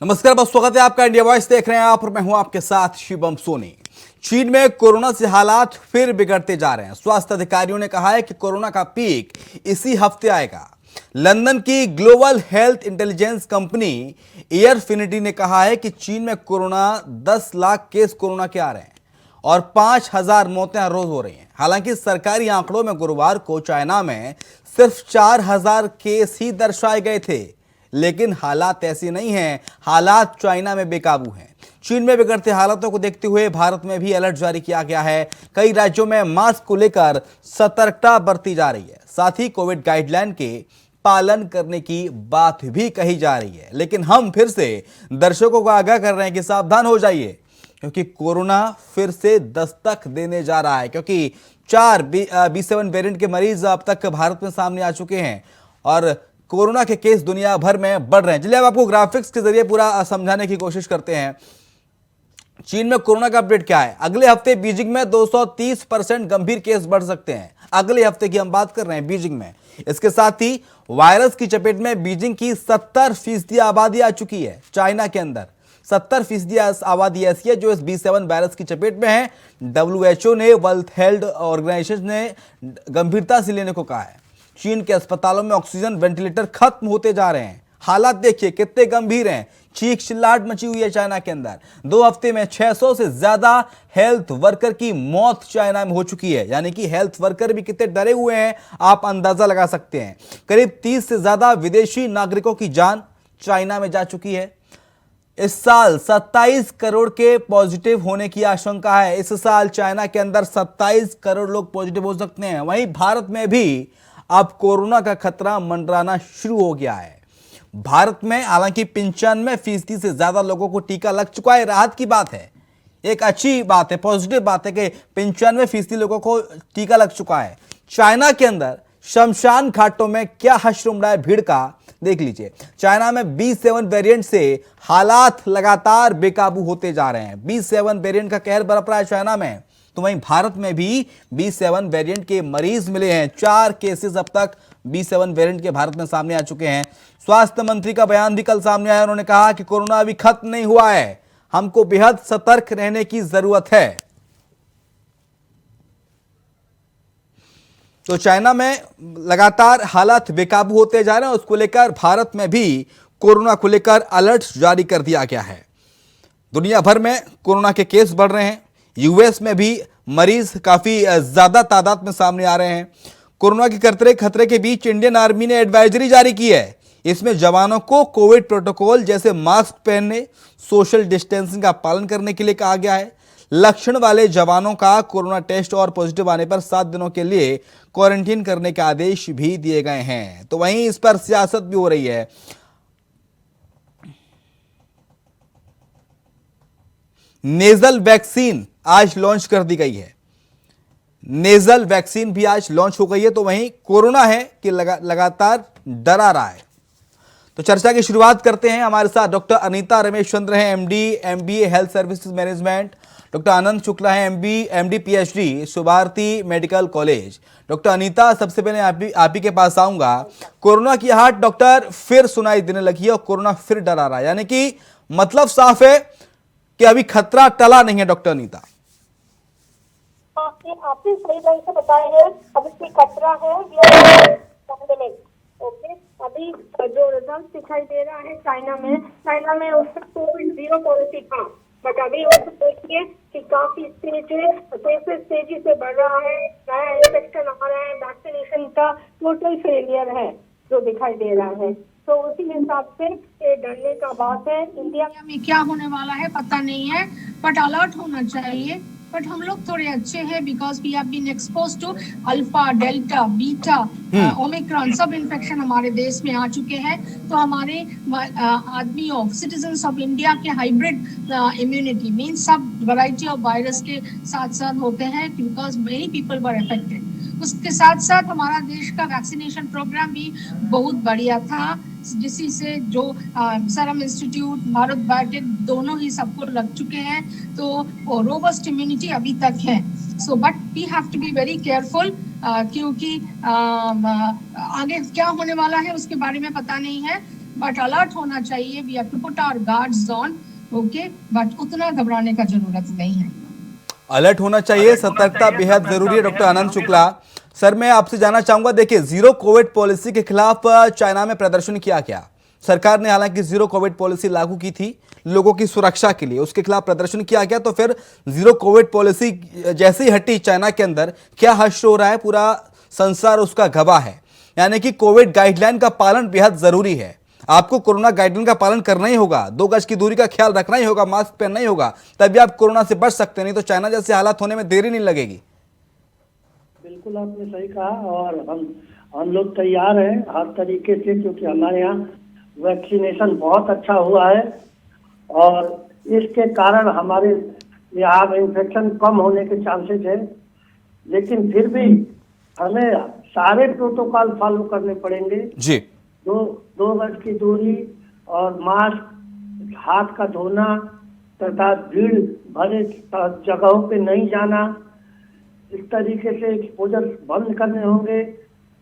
नमस्कार, बहुत स्वागत है आपका। इंडिया वॉइस देख रहे हैं आप और मैं हूं आपके साथ शिवम सोनी। चीन में कोरोना से हालात फिर बिगड़ते जा रहे हैं। स्वास्थ्य अधिकारियों ने कहा है कि कोरोना का पीक इसी हफ्ते आएगा। लंदन की global health intelligence company Airfinity ने कहा है कि चीन में कोरोना 10 लाख केस कोरोना के आ रहे हैं और 5,000 मौतें हर रोज हो रही हैं। हालांकि सरकारी आंकड़ों में गुरुवार को चाइना में सिर्फ 4,000 केस ही दर्शाए गए थे, लेकिन हालात ऐसे नहीं हैं। हालात चाइना में बेकाबू हैं। चीन में बिगड़ते हालातों को देखते हुए भारत में भी अलर्ट जारी किया गया है। कई राज्यों में मास्क को लेकर सतर्कता बरती जा रही है। साथ ही कोविड गाइडलाइन के पालन करने की बात भी कही जा रही है। लेकिन हम फिर से दर्शकों को आगाह कर रहे हैं कि सावधान हो जाइए, क्योंकि कोरोना फिर से दस्तक देने जा रहा है। क्योंकि 4 B7 वेरिएंट के मरीज अब तक भारत में सामने आ चुके हैं और कोरोना के केस दुनिया भर में बढ़ रहे हैं। चलिए अब आपको ग्राफिक्स के जरिए पूरा समझाने की कोशिश करते हैं। चीन में कोरोना का अपडेट क्या है। अगले हफ्ते बीजिंग में 230% गंभीर केस बढ़ सकते हैं। अगले हफ्ते की हम बात कर रहे हैं बीजिंग में। इसके साथ ही वायरस की चपेट में बीजिंग की 70% आबादी आ चुकी है। चाइना के अंदर 70% आबादी ऐसी है जो इस B7 वायरस की चपेट में है। WHO ने, वर्ल्ड हेल्थ ऑर्गेनाइजेशन ने गंभीरता से लेने को कहा है। चीन के अस्पतालों में ऑक्सीजन वेंटिलेटर खत्म होते जा रहे हैं। हालात देखिए कितने गंभीर हैं। चीख चिल्लाहट मची हुई है चाइना के अंदर। 2 हफ्ते में 600 से ज्यादा हेल्थ वर्कर की मौत चाइना में हो चुकी है। यानी कि हेल्थ वर्कर भी कितने डरे हुए हैं, आप अंदाजा लगा सकते हैं। करीब 30 से ज्यादा विदेशी नागरिकों की जान चाइना में जा चुकी है। इस साल 27 करोड़ के पॉजिटिव होने की आशंका है। इस साल चाइना के अंदर 27 करोड़ लोग पॉजिटिव हो सकते हैं। वहीं भारत में भी अब कोरोना का खतरा मंडराना शुरू हो गया है। भारत में हालांकि 95% से ज्यादा लोगों को टीका लग चुका है। राहत की बात है, एक अच्छी बात है, पॉजिटिव बात है कि 95% लोगों को टीका लग चुका है। चाइना के अंदर शमशान घाटों में क्या हश्र उमड़ा है भीड़ का, देख लीजिए। चाइना में B7 वेरिएंट से हालात लगातार बेकाबू होते जा रहे हैं। B7 वेरिएंट का कहर बरप रहा है चाइना में। तो वहीं भारत में भी B7 वेरिएंट के मरीज मिले हैं। 4 केसेस अब तक B7 वेरिएंट के भारत में सामने आ चुके हैं। स्वास्थ्य मंत्री का बयान भी कल सामने आया। उन्होंने कहा कि कोरोना अभी खत्म नहीं हुआ है, हमको बेहद सतर्क रहने की जरूरत है। तो चाइना में लगातार हालात बेकाबू होते जा रहे हैं। उसको लेकर भारत में भी कोरोना को लेकर अलर्ट जारी कर दिया गया है। दुनिया भर में कोरोना के केस बढ़ रहे हैं। यूएस में भी मरीज काफी ज्यादा तादाद में सामने आ रहे हैं। कोरोना के खतरे के बीच इंडियन आर्मी ने एडवाइजरी जारी की है। इसमें जवानों को कोविड प्रोटोकॉल जैसे मास्क पहनने, सोशल डिस्टेंसिंग का पालन करने के लिए कहा गया है। लक्षण वाले जवानों का कोरोना टेस्ट और पॉजिटिव आने पर 7 दिनों के लिए क्वारंटीन करने के आदेश भी दिए गए हैं। तो वहीं इस पर सियासत भी हो रही है। नेजल वैक्सीन आज लॉन्च कर दी गई है। नेजल वैक्सीन भी आज लॉन्च हो गई है। तो वहीं कोरोना है कि लगातार डरा रहा है। तो चर्चा की शुरुआत करते हैं। हमारे साथ डॉक्टर अनीता रमेश चंद्र हैं, MD MBA health services management. Doctor Anand Shukla है, MD PhD Subharti medical college. Doctor Anita, सबसे पहले आप ही के पास आऊंगा। कोरोना की आहट डॉक्टर फिर सुनाई देने लगी है और कोरोना फिर डरा रहा है। यानी कि मतलब साफ है कि अभी खतरा टला नहीं है। डॉक्टर अनीता, आपने सही ढंग से बताया है। अब इसमें खतरा है ये ओके। अभी जो रिजल्ट दिखाई दे रहा है चाइना में उसका कोविड-0 पॉलिसी था, बट अभी उसको देखिए कि काफी केसेस तेजी से बढ़ रहा है। नया इन्फेक्शन आ रहा है, वैक्सीनेशन का टोटल फेलियर है जो दिखाई दे रहा है। तो उसी हिसाब से ये डरने का बात है। इंडिया में क्या होने वाला है पता नहीं है, बट अलर्ट होना चाहिए। बट हम लोग थोड़े अच्छे हैं because we have been expose to alpha, delta, beta, omicron, सब इन्फेक्शन हमारे देश में आ चुके हैं। तो हमारे आदमियों, सिटीजन्स ऑफ इंडिया के हाइब्रिड इम्यूनिटी मीन सब वैरायटी ऑफ वायरस के साथ साथ होते हैं because many people were affected. उसके साथ साथ हमारा देश का वैक्सीनेशन प्रोग्राम भी बहुत बढ़िया था, जिसी से जो सीरम इंस्टीट्यूट, भारत बायोटेक दोनों ही सबको लग चुके हैं। तो रोबस्ट इम्यूनिटी अभी तक है। So but we have to be very careful क्योंकि आगे क्या होने वाला है उसके बारे में पता नहीं है। बट अलर्ट होना चाहिए. We have to put our guards on. Okay, but उतना घबराने का जरूरत नहीं है. अलर्ट होना चाहिए, सतर्कता बेहद जरूरी है. डॉक्टर आनंद शुक्ला सर, मैं आपसे जानना चाहूंगा, देखिए जीरो कोविड पॉलिसी के खिलाफ चाइना में प्रदर्शन किया गया. सरकार ने हालांकि जीरो कोविड पॉलिसी लागू की थी लोगों की सुरक्षा के लिए, उसके खिलाफ प्रदर्शन किया गया. तो फिर जीरो कोविड पॉलिसी जैसे ही हटी चाइना के अंदर, क्या हर्ष हो रहा है? पूरा संसार उसका गवाह है. यानी कि कोविड गाइडलाइन का पालन बेहद जरूरी है. आपको कोरोना गाइडलाइन का पालन करना ही होगा, 2 गज की दूरी का ख्याल रखना ही होगा, मास्क पहनना ही होगा, तभी आप कोरोना से बच सकते हैं. नहीं तो चाइना जैसे हालात होने में देरी नहीं लगेगी. बिल्कुल आपने सही कहा, और हम लोग तैयार हैं हर तरीके से, क्योंकि हमारे यहाँ वैक्सीनेशन बहुत अच्छा हुआ है और इसके कारण हमारे यहाँ इन्फेक्शन कम होने के चांसेस है. लेकिन फिर भी हमें सारे प्रोटोकॉल फॉलो करने पड़ेंगे. जी, 2 गज की दूरी और मास्क, हाथ का धोना तथा भीड़ भरे जगहों पे नहीं जाना, इस तरीके से एक्सपोजर बंद करने होंगे,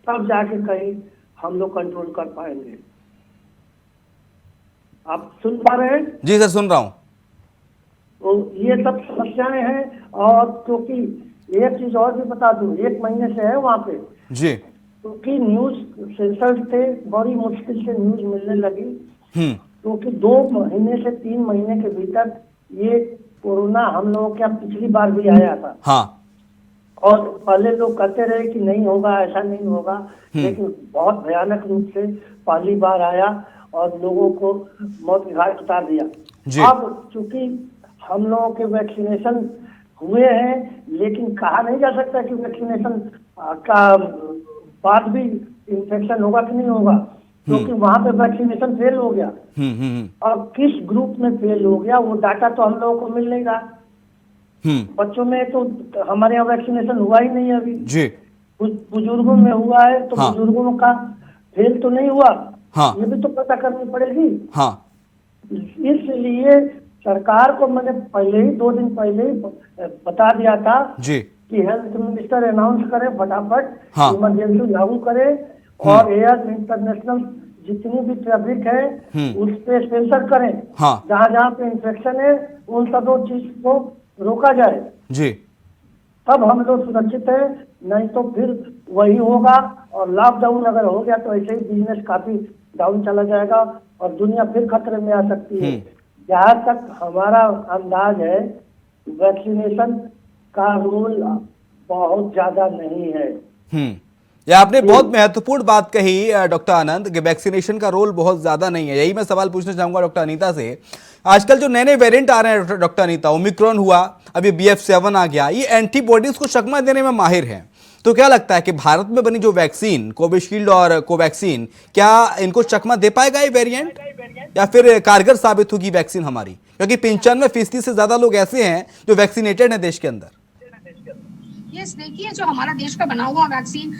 तब जाके कहीं हम लोग कंट्रोल कर पाएंगे. आप सुन पा रहे हैं? जी सर, सुन रहा हूं. तो ये सब समस्याएं हैं. और क्योंकि एक चीज और भी बता दूं, 1 महीने से है वहाँ पे, जी. क्योंकि न्यूज सेंसर थे, बड़ी मुश्किल से न्यूज मिलने लगी. क्योंकि 2 महीने से 3 महीने के भीतर ये कोरोना हम लोगों के यहाँ पिछली बार भी आया था. हाँ. और पहले लोग कहते रहे कि नहीं होगा, ऐसा नहीं होगा, लेकिन बहुत भयानक रूप से पहली बार आया और लोगों को मौत के घाट उतार दिया. अब चूंकि हम लोगों के वैक्सीनेशन हुए हैं, लेकिन कहा नहीं जा सकता कि वैक्सीनेशन का बाद भी इन्फेक्शन होगा कि नहीं होगा, क्योंकि वहां पे वैक्सीनेशन फेल हो गया. और किस ग्रुप में फेल हो गया वो डाटा तो हम लोगों को मिल नहीं रहा. बच्चों में तो हमारे यहाँ वैक्सीनेशन हुआ ही नहीं अभी. जी. बुजुर्गों में हुआ है, तो बुजुर्गों का फेल तो नहीं हुआ. हाँ. ये भी तो पता करनी पड़ेगी. हाँ. इसलिए सरकार को मैंने पहले ही 2 दिन पहले ही बता दिया था जी कि हेल्थ मिनिस्टर अनाउंस करे फटाफट, हाँ. इमरजेंसी लागू करे और एयर इंटरनेशनल जितनी भी ट्रैफिक है उस पे सेंसर करें. हाँ. जहाँ जहाँ पे इन्फेक्शन है उन सब चीज को रोका जाए. जी. तब हम लोग सुरक्षित है. नहीं तो फिर वही होगा, और लॉकडाउन अगर हो गया तो ऐसे ही बिजनेस काफी डाउन चला जाएगा और दुनिया फिर खतरे में आ सकती है. जहाँ तक हमारा अंदाज है, वैक्सीनेशन का रोल बहुत ज्यादा नहीं है. ये आपने बहुत महत्वपूर्ण बात कही डॉक्टर आनंद कि वैक्सीनेशन का रोल बहुत ज्यादा नहीं है. यही मैं सवाल पूछना चाहूंगा डॉक्टर अनीता से. आजकल जो नए नए वेरिएंट आ रहे हैं डॉक्टर अनीता, ओमिक्रॉन हुआ, अभी BF7 आ गया, ये एंटीबॉडीज को चकमा देने में माहिर हैं. तो क्या लगता है कि भारत में बनी जो वैक्सीन कोविशील्ड और कोवैक्सीन, क्या इनको चकमा दे पाएगा ये वेरिएंट, या फिर कारगर साबित होगी वैक्सीन हमारी? क्योंकि 95% से ज्यादा लोग ऐसे हैं जो वैक्सीनेटेड हैं देश के अंदर. यस, देखिए जो हमारा देश का बना हुआ vaccine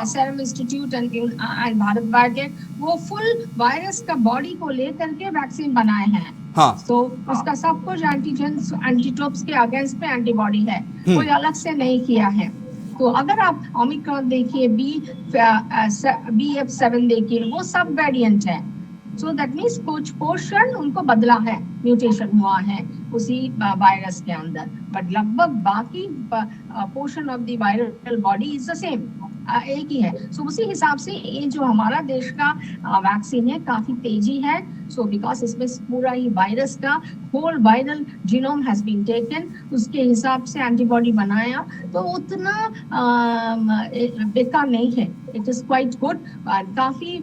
serum institute and Bharat biotech, वो फुल वायरस का बॉडी को लेकर के वैक्सीन बनाए हैं. हाँ. तो उसका सब कुछ एंटीजेंस एंटीटॉप्स के अगेंस्ट में एंटीबॉडी है, कोई अलग से नहीं किया है. तो अगर आप ओमिक्रॉन देखिए, BF7 देखिए, वो सब वेरिएंट है. सो दैट मीन्स कुछ पोर्शन उनको बदला है, म्यूटेशन हुआ है उसी वायरस के अंदर, बट लगभग बाकी portion of the viral body is the same, एक ही है. सो उसी हिसाब से ये जो हमारा देश का वैक्सीन है काफी तेजी है. सो बिकॉज इसमें पूरा ही वायरस का whole viral genome has been taken, उसके हिसाब से एंटीबॉडी बनाया, तो उतना बेकार नहीं है. It is quite good. काफी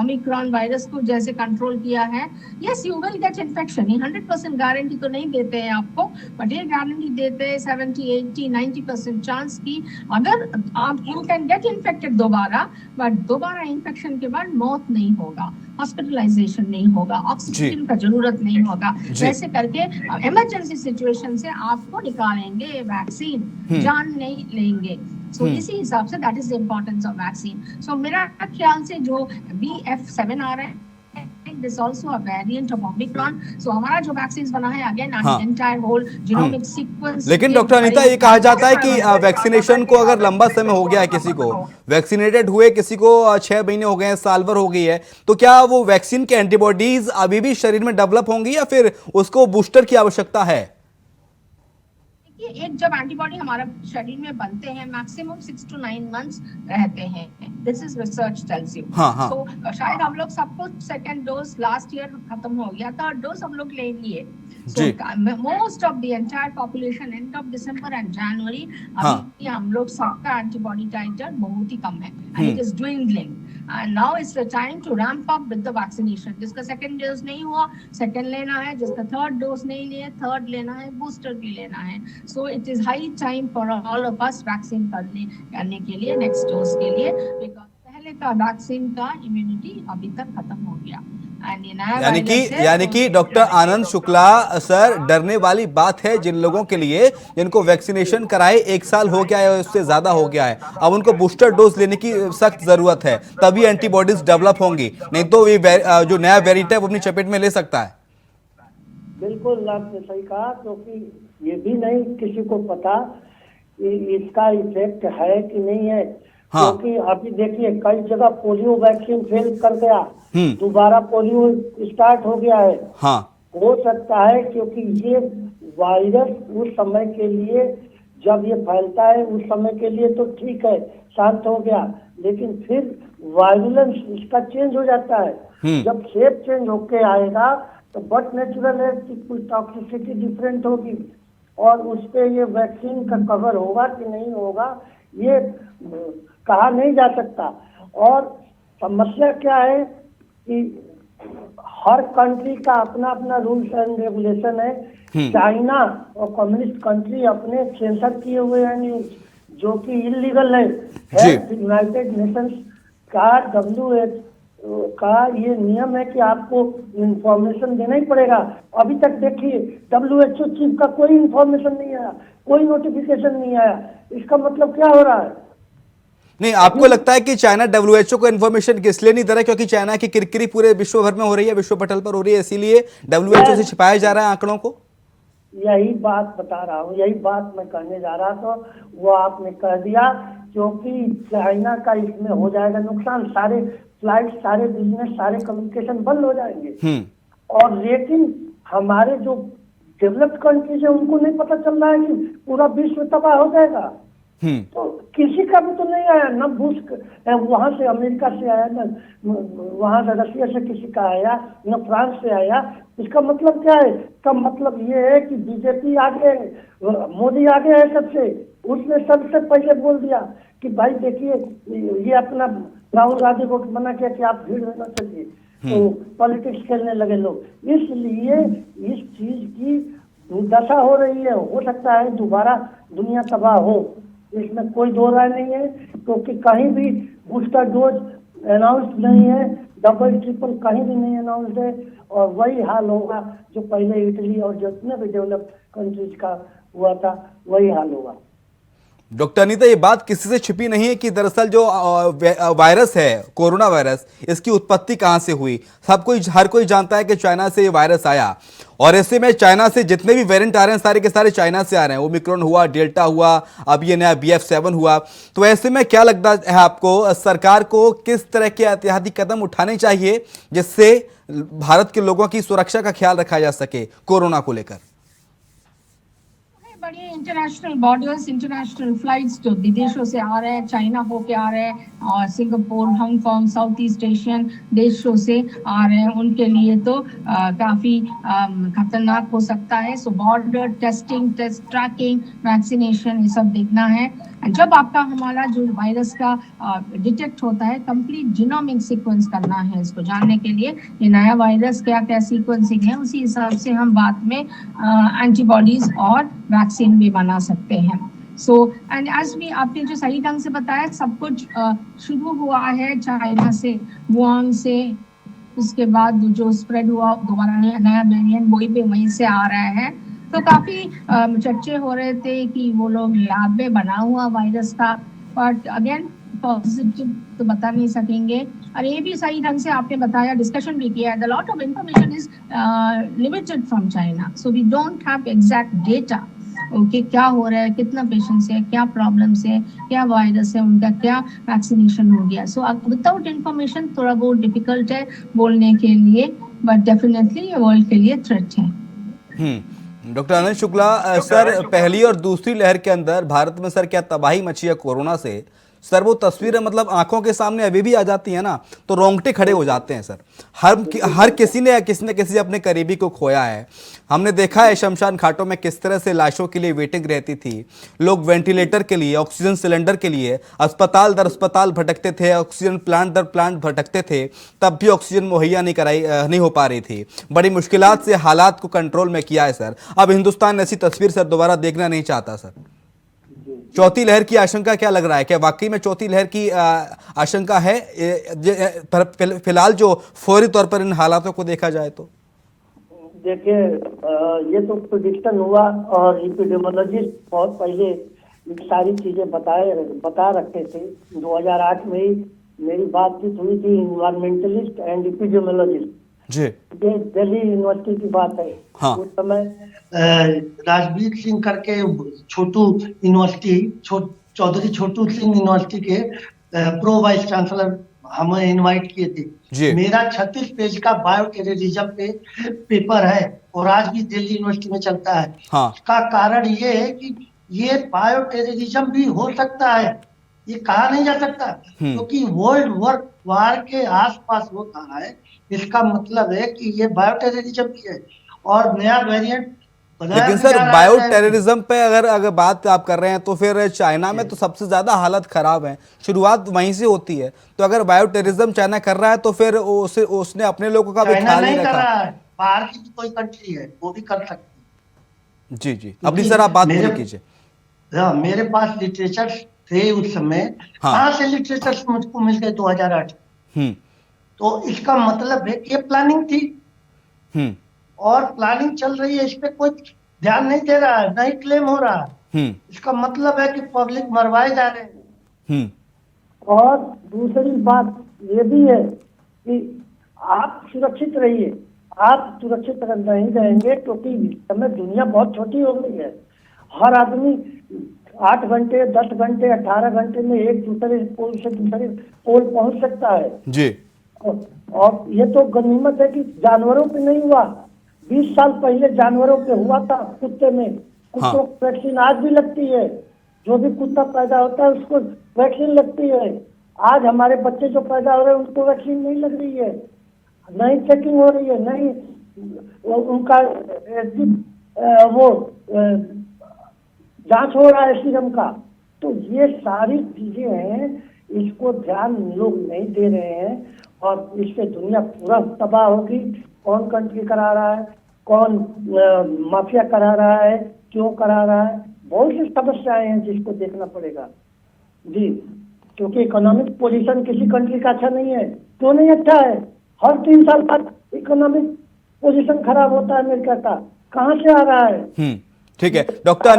ओमिक्रॉन वायरस को जैसे कंट्रोल किया है. Yes, you will get infection. 100% guarantee तो नहीं देते हैं आपको, बट ये गारंटी देते हैं 70, 80, 90% चांस की अगर आप यू कैन गेट इन्फेक्टेड दोबारा, बट दोबारा इन्फेक्शन के बाद मौत नहीं होगा, हॉस्पिटलाइजेशन नहीं होगा, ऑक्सीजन का जरूरत नहीं होगा. वैसे करके इमरजेंसी सिचुएशन से आपको निकालेंगे वैक्सीन, जान नहीं लेंगे. सो इसी हिसाब से that is the importance of vaccine. So मेरा ख्याल से जो BF7 आ रहा है This also a variant of Omicron. So हमारा जो वैक्सीन बना है अगेन हाँ। Entire whole genomic sequence. लेकिन डॉक्टर अनीता, ये कहा जाता है कि वैक्सीनेशन को अगर लंबा समय हो गया है, किसी को वैक्सीनेटेड हुए, किसी को 6 महीने हो गए हैं, साल भर हो गई है, तो क्या वो वैक्सीन के एंटीबॉडीज अभी भी शरीर में डेवलप होंगी या फिर उसको बूस्टर की आवश्यकता है? एक जब एंटीबॉडी हमारे शरीर में बनते हैं मैक्सिमम 6 to 9 months रहते हैं। This is research tells you. तो शायद हम लोग सबको सेकंड डोज लास्ट ईयर खत्म हो गया, थर्ड डोज हम लोग ले लिए। So most of the entire population end of December and January अभी हम लोग सबका एंटीबॉडी टाइटर बहुत ही कम है and it is dwindling and now is the time to ramp up with the vaccination। जिसका सेकंड डोज नहीं हुआ सेकंड लेना है, जिसका थर्ड डोज नहीं लिया थर्ड लेना है, बूस्टर भी लेना है। So it is high time for all of us vaccine करने के लिए नेक्स्ट डोज के लिए, because पहले का वैक्सीन का इम्यूनिटी अभी तक खत्म हो गया। यानी कि डॉक्टर आनंद शुक्ला सर, डरने वाली बात है जिन लोगों के लिए जिनको वैक्सीनेशन कराए 1 साल हो गया है, उससे ज्यादा हो गया है, अब उनको बूस्टर डोज लेने की सख्त जरूरत है, तभी एंटीबॉडीज डेवलप होंगी, नहीं तो ये जो नया वेरिएंट है वो अपनी चपेट में ले सकता है। बिल्कुल आपने सही कहा, क्योंकि ये भी नहीं किसी को पता इसका इफेक्ट है कि नहीं है। क्योंकि अभी देखिए कई जगह पोलियो वैक्सीन फेल कर गया, दोबारा पोलियो स्टार्ट हो गया है। हो सकता है क्योंकि ये वायरस उस समय के लिए जब ये फैलता है उस समय के लिए तो ठीक है, शांत हो गया, लेकिन फिर वायरुलेंस इसका चेंज हो जाता है। जब शेप चेंज होके आएगा तो बट नेचुरल है कि कुछ टॉक्सिसिटी डिफरेंट होगी और उस पे ये वैक्सीन का कवर होगा कि नहीं होगा ये कहा नहीं जा सकता। और समस्या क्या है कि हर कंट्री का अपना अपना रूल्स एंड रेगुलेशन है। चाइना और कम्युनिस्ट कंट्री अपने सेंसर किए हुए हैं न्यूज, जो कि इलीगल है। यूनाइटेड नेशंस का WHO का ये नियम है कि आपको इंफॉर्मेशन देना ही पड़ेगा। अभी तक देखिए WHO चीफ का कोई इंफॉर्मेशन नहीं आया, कोई नोटिफिकेशन नहीं आया। इसका मतलब क्या हो रहा है? नहीं, आपको लगता है कि चाइना WHO को इन्फॉर्मेशन इसलिए नहीं दे रहा क्योंकि चाइना की किरकिरी पूरे विश्व भर में हो रही है, विश्व पटल पर हो रही है, इसीलिए WHO से छिपाया जा रहा है आंकड़ों को? यही बात बता रहा हूँ, यही बात मैं कहने जा रहा था, वो आपने कह दिया। क्योंकि चाइना का इसमें हो जाएगा नुकसान, सारे फ्लाइट, सारे बिजनेस, सारे कम्युनिकेशन बंद हो जाएंगे। और लेकिन हमारे जो डेवलप्ड कंट्रीज है उनको नहीं पता चल रहा है कि पूरा विश्व तबाह हो जाएगा। तो किसी का भी तो नहीं आया, न बुश वहां से अमेरिका से आया, न वहां से रशिया से किसी का आया, न फ्रांस से आया। इसका मतलब क्या है? इसका मतलब ये है कि बीजेपी आगे, मोदी आगे है सबसे। उसने सबसे पहले बोल दिया कि भाई देखिए ये अपना राहुल गांधी को मना किया कि आप भीड़ में न चलिए, तो पॉलिटिक्स खेलने लगे लोग। इसलिए इस चीज की दशा हो रही है। हो सकता है दोबारा दुनिया तबाह हो, इसमें कोई दो राय नहीं है, क्योंकि कहीं भी बूस्टर डोज अनाउंस नहीं है, डबल ट्रिपल कहीं भी नहीं अनाउंस है। और वही हाल होगा जो पहले इटली और जितने भी डेवलप कंट्रीज का हुआ था, वही हाल होगा। डॉक्टर अनीता, ये बात किसी से छिपी नहीं है कि दरअसल जो वायरस है, कोरोना वायरस, इसकी उत्पत्ति कहां से हुई। हर कोई जानता है कि चाइना से ये वायरस आया, और ऐसे में चाइना से जितने भी वेरिएंट आ रहे हैं सारे के सारे चाइना से आ रहे हैं। ओमिक्रॉन हुआ, डेल्टा हुआ, अब ये नया BF7 हुआ। तो ऐसे में क्या लगता है आपको, सरकार को किस तरह के एहतियाती कदम उठाने चाहिए जिससे भारत के लोगों की सुरक्षा का ख्याल रखा जा सके कोरोना को लेकर? बड़ी इंटरनेशनल बॉर्डर्स, इंटरनेशनल फ्लाइट्स जो विदेशों से आ रहे हैं, चाइना होके आ रहे हैं, और Singapore, Hong Kong, south east Asian देशों से आ रहे हैं, उनके लिए तो काफी खतरनाक हो सकता है। So border testing, test tracking, vaccination, ये सब देखना है। जब आपका हमारा जो वायरस का डिटेक्ट होता है, कंप्लीट जीनोमिक सीक्वेंस करना है इसको जानने के लिए ये नया वायरस क्या क्या सीक्वेंसिंग है, उसी हिसाब से हम बाद में एंटीबॉडीज और वैक्सीन भी बना सकते हैं। सो एंड एज भी आपने जो सही ढंग से बताया, सब कुछ शुरू हुआ है चाइना से, वुहान से, उसके बाद जो स्प्रेड हुआ दोबारा नया वेरिएंट वही भी वहीं से आ रहा है। तो काफी चर्चे हो रहे थे कि वो लोग लैब में बना हुआ वायरस था, बट अगेन पॉजिटिव तो बता नहीं सकेंगे। और ये भी सही ढंग से आपने बताया, डिस्कशन भी किया, the lot of information is limited from China, so we don't have exact data okay क्या हो रहा है, कितना पेशेंट्स है, क्या प्रॉब्लम्स है, क्या वायरस है, उनका क्या वैक्सीनेशन हो गया। सो विदाउट इंफॉर्मेशन थोड़ा बहुत डिफिकल्ट है बोलने के लिए, बट डेफिनेटली ये वर्ल्ड के लिए थ्रेट है। डॉक्टर अनिल शुक्ला, सर पहली और दूसरी लहर के अंदर भारत में सर क्या तबाही मची है कोरोना से, सर वो तस्वीरें मतलब आंखों के सामने अभी भी आ जाती है ना, तो रोंगटे खड़े हो जाते हैं सर। हर किसी ने न किसी अपने करीबी को खोया है। हमने देखा है शमशान घाटों में किस तरह से लाशों के लिए वेटिंग रहती थी, लोग वेंटिलेटर के लिए, ऑक्सीजन सिलेंडर के लिए अस्पताल दर अस्पताल भटकते थे, ऑक्सीजन प्लांट दर प्लांट भटकते थे, तब भी ऑक्सीजन मुहैया नहीं हो पा रही थी। बड़ी मुश्किलात से हालात को कंट्रोल में किया है सर। अब हिंदुस्तान ऐसी तस्वीर सर दोबारा देखना नहीं चाहता सर। चौथी लहर की आशंका क्या लग रहा है, क्या वाकई में चौथी लहर की आशंका है फिलहाल जो फौरी तौर पर इन हालातों को देखा जाए तो? देखिए, ये तो प्रेडिक्शन हुआ और एपिडेमियोलॉजिस्ट बहुत पहले सारी चीजें बता रखे थे। 2008 में ही मेरी बातचीत हुई थी इन्वायरमेंटलिस्ट एंड एपिडेमियोलॉजिस्ट जी, ये दिल्ली यूनिवर्सिटी की बात है। हाँ। उस समय राजवीर सिंह करके छोटू यूनिवर्सिटी चौधरी छोटू सिंह यूनिवर्सिटी के प्रो वाइस चांसलर हमें इनवाइट किए थे। मेरा 36 पेज का बायोटेररिज्म पे पेपर है और आज भी दिल्ली यूनिवर्सिटी में चलता है। हाँ। इसका कारण ये है कि ये बायोटेररिज्म भी हो सकता है, ये कहा नहीं जा सकता, क्योंकि वर्ल्ड वार के आसपास हो रहा है। इसका मतलब है कि ये बायोटेररिज्म भी है और नया वेरिएंट। लेकिन सर बायो टेररिज्म पे अगर बात आप कर रहे हैं तो फिर चाइना में तो सबसे ज्यादा हालत खराब है, शुरुआत वहीं से होती है। तो अगर बायो टेररिज्म चाइना कर रहा है तो फिर उसने अपने लोगों का भी ख्याल नहीं रखा। बाहर की कोई कंट्री है वो भी कर सकती है। जी जी, अपनी सर आप बात पूरी कीजिए। हाँ, मेरे पास लिटरेचर थे उस समय। कहाँ से लिटरेचर मुझको मिल गए 2008। तो इसका मतलब है कि ये प्लानिंग थी और प्लानिंग चल रही है, इस पे कोई ध्यान नहीं दे रहा है, नहीं क्लेम हो रहा है। इसका मतलब है कि पब्लिक मरवाए जा रहे हैं। और दूसरी बात ये भी है कि आप सुरक्षित रहिए। आप सुरक्षित नहीं रहेंगे क्योंकि इस समय दुनिया बहुत छोटी हो गई है। हर आदमी 8 घंटे 10 घंटे 18 घंटे में एक दूसरे पोल से दूसरे पोल पहुंच सकता है जी। और ये तो गनीमत है कि जानवरों पे नहीं हुआ। 20 साल पहले जानवरों पे हुआ था, कुत्ते में। कुत्तों को वैक्सीन आज भी लगती है, जो भी कुत्ता पैदा होता है उसको वैक्सीन लगती है। आज हमारे बच्चे जो पैदा हो रहे हैं उनको वैक्सीन नहीं लग रही है, नहीं चेकिंग हो रही है, नहीं उनका वो जांच हो रहा है सीरम का। तो ये सारी चीजें हैं, इसको ध्यान लोग नहीं दे रहे हैं और इससे दुनिया पूरा तबाह होगी। कौन कंट्री करा रहा है, कौन माफिया करा रहा है, क्यों करा रहा है, बहुत सी समस्याएं हैं जिसको देखना पड़ेगा जी। क्योंकि इकोनॉमिक पोजीशन किसी कंट्री का अच्छा नहीं है। क्यों नहीं अच्छा है? हर 3 साल बाद इकोनॉमिक पोजीशन खराब होता है अमेरिका का। कहाँ से आ रहा है? ठीक है डॉक्टर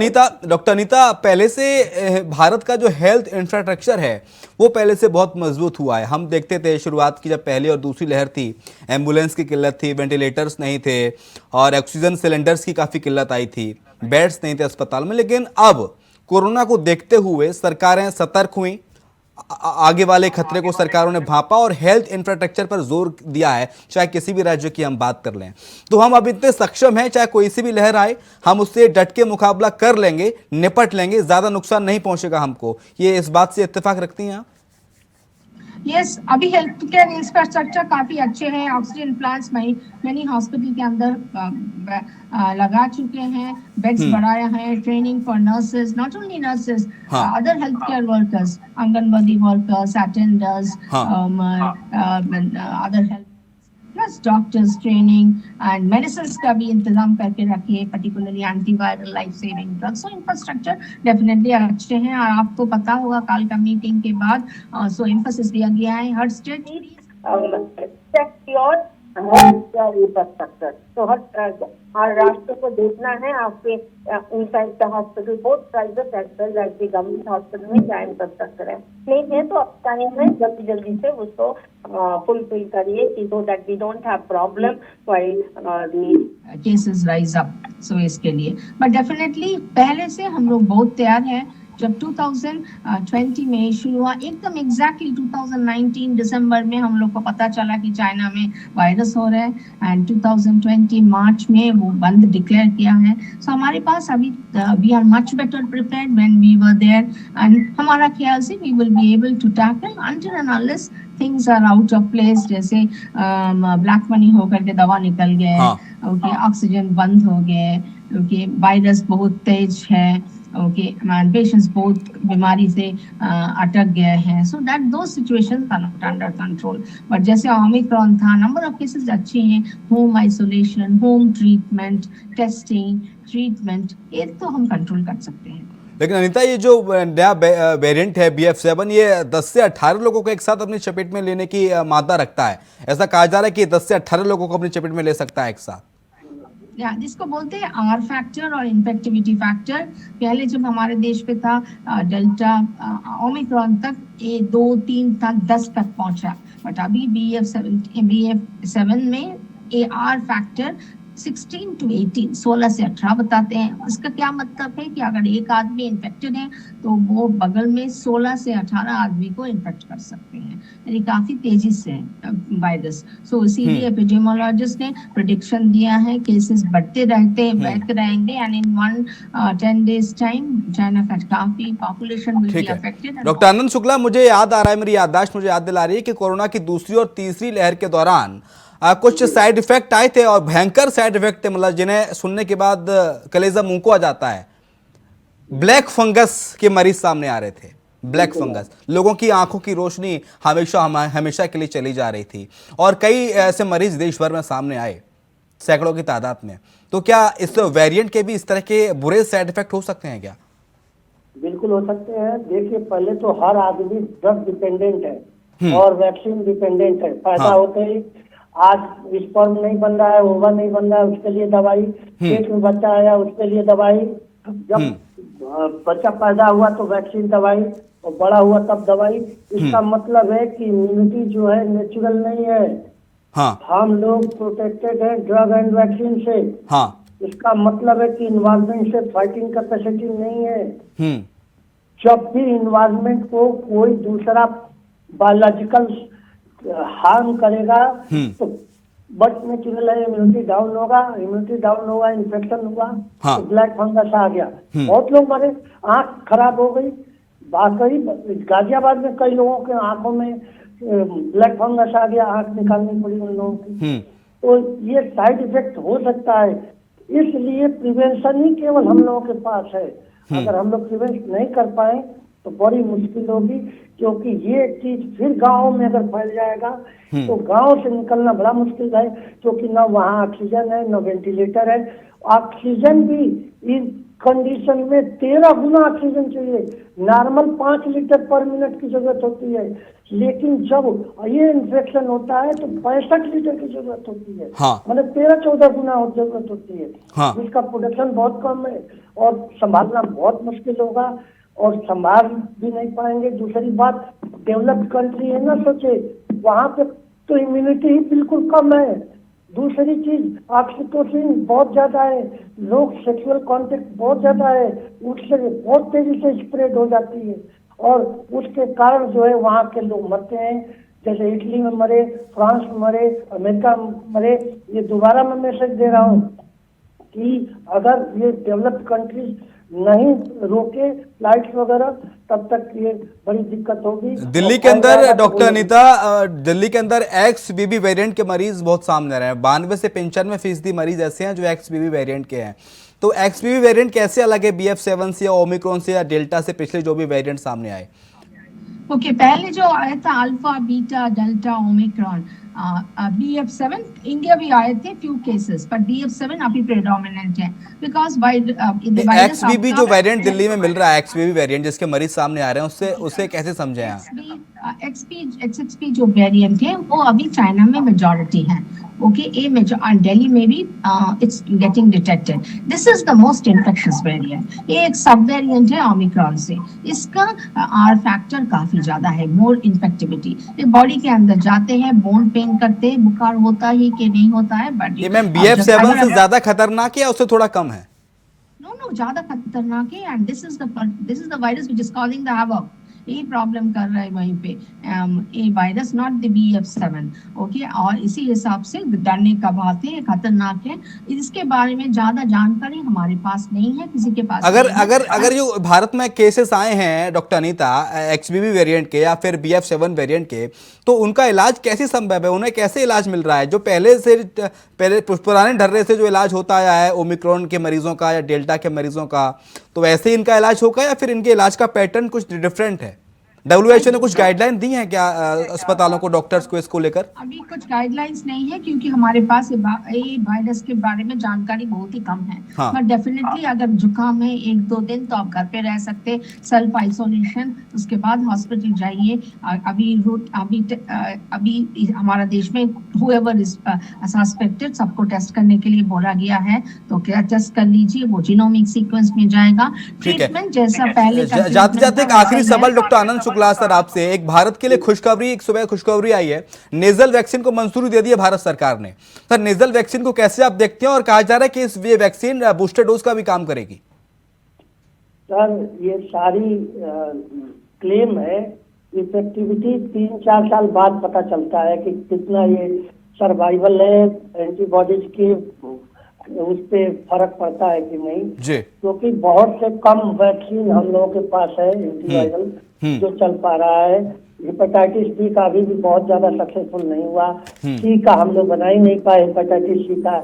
अनीता, पहले से भारत का जो हेल्थ इंफ्रास्ट्रक्चर है वो पहले से बहुत मजबूत हुआ है। हम देखते थे शुरुआत की जब पहली और दूसरी लहर थी, एम्बुलेंस की किल्लत थी, वेंटिलेटर्स नहीं थे और ऑक्सीजन सिलेंडर्स की काफ़ी किल्लत आई थी, बेड्स नहीं थे अस्पताल में। लेकिन अब कोरोना को देखते हुए सरकारें सतर्क हुई, आगे वाले खतरे को सरकारों ने भांपा और हेल्थ इंफ्रास्ट्रक्चर पर जोर दिया है। चाहे किसी भी राज्य की हम बात कर लें तो हम अब इतने सक्षम हैं, चाहे कोई सी भी लहर आए हम उससे डट के मुकाबला कर लेंगे, निपट लेंगे, ज्यादा नुकसान नहीं पहुंचेगा हमको। ये इस बात से इत्तेफाक रखती हैं आप? यस, अभी हेल्थ केयर इंफ्रास्ट्रक्चर काफी अच्छे हैं। ऑक्सीजन प्लांट्स मैनी हॉस्पिटल के अंदर लगा चुके हैं, बेड्स बढ़ाया है, training for nurses, not only nurses, other health care workers, anganwadi workers, attenders, other health plus doctors training and medicine का भी इंतजाम करके रखिए, particularly antiviral life saving drugs. So infrastructure definitely अच्छे हैं और आपको पता होगा कल का मीटिंग के बाद सो एम्फसिस दिया गया है हर स्टेट इंफ्रास्ट्रक्चर। तो हर राष्ट्र को देखना है आपके inside the hospital, both private as well as the government hospital में क्या इंफ्रास्ट्रक्चर है, नहीं है तो अब टाइम है जल्दी जल्दी से उसको फुलफिल करिए कि so that we don't have problem while the cases rise up. So इसके लिए बट डेफिनेटली पहले से हम लोग बहुत तैयार हैं। जब 2020 में शुरू हुआ, एकदम एग्जैक्टली 2019 दिसंबर में हम लोग को पता चला कि चाइना में वायरस हो रहा है एंड 2020 मार्च में वो बंद डिक्लेयर किया है। सो हमारे पास अभी we are much better prepared when we were there and हमारा ख्याल से we will be able to tackle until and unless things are out of place. जैसे ब्लैक मनी होकर के दवा निकल गए, ओके, ऑक्सीजन बंद हो गए, ओके, वायरस बहुत तेज है, ओके, पेशेंट्स बहुत बीमारी से अटक गए हैं। So that two situations are not under control. But जैसे ओमिक्रॉन था, नंबर ऑफ केसेस अच्छे हैं, home isolation, home treatment, testing, treatment, ये तो हम कंट्रोल कर सकते हैं। लेकिन अनीता, ये जो नया वेरिएंट है BF7, ये 10 से 18 लोगों को एक साथ अपनी चपेट में लेने की मादा रखता है। ऐसा कहा जा रहा है कि 10 से 18 लोगों को अपनी चपेट में ले सकता है एक साथ। जिसको बोलते हैं आर फैक्टर और इन्फेक्टिविटी फैक्टर। पहले जब हमारे देश पे था डेल्टा, ओमिक्रॉन तक ये 2, 3 तक 10 तक पहुंचा, बट अभी BF7 में ए आर फैक्टर 16 to 18, 16 से 18 बताते हैं। इसका क्या मतलब है कि अगर एक आदमी इन्फेक्टेड है तो वो बगल में 16 से 18 आदमी को इन्फेक्ट कर सकते हैं, यानी काफी तेजी से वायरस। सो इसीलिए एपिडेमियोलॉजिस्ट ने प्रेडिक्शन दिया है केसेस बढ़ते रहेंगे and in 10 days time China का काफी population will be affected. Doctor Anand Shukla, मुझे याद आ रहा है, मेरी याददाश्त मुझे याद दिला रही है कि कोरोना की दूसरी और तीसरी लहर के दौरान कुछ साइड इफेक्ट आए थे और भयंकर साइड इफेक्ट थे, मतलब जिन्हें सुनने के बाद कलेजा मुंह को आ जाता है। ब्लैक फंगस के मरीज सामने आ रहे थे। ब्लैक फंगस, लोगों की आंखों की रोशनी हमेशा के लिए चली जा रही थी और कई ऐसे मरीज देश भर में सामने आए, सैकड़ों की तादाद में। तो क्या इस वेरिएंट के भी इस तरह के बुरे साइड इफेक्ट हो सकते हैं क्या? बिल्कुल हो सकते हैं। देखिए, पहले तो हर आदमी ड्रग डिपेंडेंट है और वैक्सीन डिपेंडेंट है। पैदा होते ही आज स्पर्म नहीं बन रहा है, ओवा नहीं बन रहा है, उसके लिए दवाई, पेट में बच्चा आया उसके लिए दवाई, जब बच्चा पैदा हुआ तो वैक्सीन दवाई, और बड़ा हुआ तब दवाई। इसका मतलब है कि इम्यूनिटी जो है नेचुरल नहीं है। हम लोग प्रोटेक्टेड है ड्रग एंड वैक्सीन से। इसका मतलब है कि इन्वायरमेंट से फाइटिंग कैपेसिटी नहीं है। जब भी इन्वायरमेंट को कोई दूसरा बायोलॉजिकल हार्म करेगा तो बट नेचुरल है, इम्यूनिटी डाउन होगा, इन्फेक्शन हुआ, तो ब्लैक फंगस आ गया। बहुत लोग मरे, आंख खराब हो गई। वाकई गाजियाबाद में कई लोगों के आंखों में ब्लैक फंगस आ गया, आंख निकालनी पड़ी उन लोगों की। तो ये साइड इफेक्ट हो सकता है, इसलिए प्रिवेंशन ही केवल हम लोगों के पास है। अगर हम लोग प्रिवेंट नहीं कर पाए तो बड़ी मुश्किल होगी, क्योंकि ये चीज फिर गाँव में अगर फैल जाएगा तो गांव से निकलना बड़ा मुश्किल है, क्योंकि ना वहाँ ऑक्सीजन है, ना वेंटिलेटर है। ऑक्सीजन भी इस कंडीशन में 13 गुना ऑक्सीजन चाहिए। नॉर्मल 5 लीटर पर मिनट की जरूरत होती है, लेकिन जब ये इन्फेक्शन होता है तो 65 लीटर की जरूरत होती है। मतलब 13-14 गुना जरूरत होती है। इसका प्रोडक्शन बहुत कम है और संभालना बहुत मुश्किल होगा, और संभाल भी नहीं पाएंगे। दूसरी बात, डेवलप्ड कंट्री है ना, सोचे वहाँ पे तो इम्यूनिटी ही बिल्कुल कम है। दूसरी चीज, ऑक्सीटोसिन बहुत ज्यादा है, लोग सेक्सुअल कांटेक्ट बहुत ज्यादा है, उससे बहुत तेजी से स्प्रेड हो जाती है, और उसके कारण जो है वहाँ के लोग मरते हैं। जैसे इटली में मरे, फ्रांस में मरे, अमेरिका में मरे। ये दोबारा मैं मैसेज दे रहा हूँ कि अगर ये डेवलप्ड कंट्रीज नहीं रोके फ्लाइट्स वगैरह, तब तक ये बड़ी दिक्कत होगी। दिल्ली के अंदर डॉक्टर अनीता, दिल्ली के अंदर XBB वेरिएंट के मरीज बहुत सामने आ रहे हैं। 92 से 95% मरीज ऐसे हैं जो XBB वेरिएंट के हैं। तो XBB वेरिएंट कैसे अलग है BF7 से या ओमिक्रॉन से या डेल्टा से, पिछले जो भी वेरिएंट सामने आए? ओके, पहले जो आया था alpha, beta, delta, Omicron, BF7 India भी आए थे फ्यू केसेस, पर BF7 अभी प्रेडोमिनेंट है बिकॉज XBB जो वेरिएंट दिल्ली में मिल रहा है, XBB वेरिएंट जिसके मरीज सामने आ रहे हैं, उसे कैसे समझें आप? XBB जो वेरिएंट है वो अभी चाइना में मेजॉरिटी है। Okay, a major and Delhi maybe it's getting detected. This is the most infectious variant. ये एक सब वेरिएंट है ओमिक्रॉन से. इसका आर फैक्टर काफी ज्यादा है, मोर इन्फेक्टिविटी. ये बॉडी के अंदर जाते हैं, बोन पेन करते हैं, बुखार होता ही कि नहीं होता है. बट ये मैम BF7 से ज्यादा खतरनाक है या उससे थोड़ा कम है? No, ज्यादा खतरनाक है. And this is the virus which is causing the havoc. यही प्रॉब्लम कर रहा है वहीं पे ये virus, not the BF7. Okay, और इसी हिसाब से डरने का बात है, खतरनाक है. इसके बारे में ज्यादा जानकारी हमारे पास नहीं है, किसी के पास अगर नहीं है. अगर अगर जो भारत में केसेस आए हैं डॉक्टर अनीता XBB वेरिएंट के या फिर BF7 वेरिएंट के, तो उनका इलाज कैसे संभव है? उन्हें कैसे इलाज मिल रहा है? जो पहले पुराने ढर्रे से जो इलाज होता आया है ओमिक्रॉन के मरीजों का या डेल्टा के मरीजों का, तो वैसे ही इनका इलाज होगा या फिर इनके इलाज का पैटर्न कुछ डिफरेंट है? WHO ने कुछ गाइडलाइन दी हैं क्या अस्पतालों को, डॉक्टर्स को इसको लेकर? अभी कुछ गाइडलाइंस नहीं है क्योंकि हमारे पास ये वायरस के बारे में जानकारी बहुत ही कम है. हाँ. बट डेफिनेटली अगर जुकाम है 1-2 दिन तो आप घर पे रह सकते, सेल्फ आइसोलेशन, उसके बाद हॉस्पिटल जाइए. अभी हमारा देश में whoever is suspected सबको टेस्ट करने के लिए बोला गया है, तो क्या टेस्ट कर लीजिए, वो जीनोमिक सीक्वेंस में जाएगा. ट्रीटमेंट जैसा पहले जाते जाते एक आखिरी सवाल डॉक्टर आनंद शुक्ला सर आपसे. एक भारत के लिए खुशखबरी, एक सुबह खुशखबरी आई है, नेजल वैक्सीन को मंजूरी दे दी है भारत सरकार ने. सर, नेजल वैक्सीन को कैसे आप देखते हैं और कहा जा रहा है कि इस ये वैक्सीन बूस्टर डोज का भी काम करेगी? सर, ये सारी क्लेम है. इफेक्टिविटी 3-4 साल बाद पता चलता है कि कितना ये सर्वाइवल है, एंटीबॉडीज की उस पे फर्क पड़ता है कि नहीं जी. क्योंकि बहुत से कम वैक्सीन हम लोगों के पास है एंटीवायरल जो चल पा रहा है. हेपेटाइटिस बी का अभी भी बहुत ज्यादा सक्सेसफुल नहीं हुआ. सी का हम लोग बना ही नहीं पाए, हेपेटाइटिस सी का.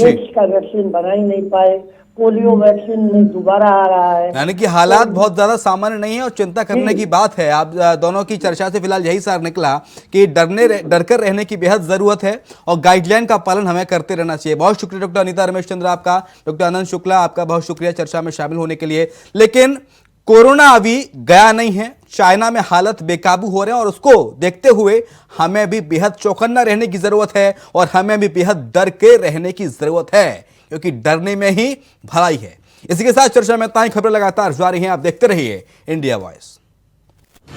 एड्स का वैक्सीन बना ही नहीं पाए. पोलियो वैक्सीन में दोबारा आ रहा है. यानी कि हालात बहुत ज्यादा सामान्य नहीं है और चिंता करने की बात है. आप दोनों की चर्चा से फिलहाल यही सार निकला कि डर कर रहने की बेहद जरूरत है और गाइडलाइन का पालन हमें करते रहना चाहिए. बहुत शुक्रिया डॉक्टर अनीता रमेश चंद्र आपका. डॉक्टर आनंद शुक्ला आपका बहुत शुक्रिया चर्चा में शामिल होने के लिए. लेकिन कोरोना अभी गया नहीं है. चाइना में हालत बेकाबू हो रहे हैं और उसको देखते हुए हमें भी बेहद चौकन्ना रहने की जरूरत है और हमें भी बेहद डर के रहने की जरूरत है, क्योंकि डरने में ही भलाई है. इसी के साथ चर्चा में इतना ही. खबरें लगातार जारी हैं, आप देखते रहिए इंडिया वॉइस.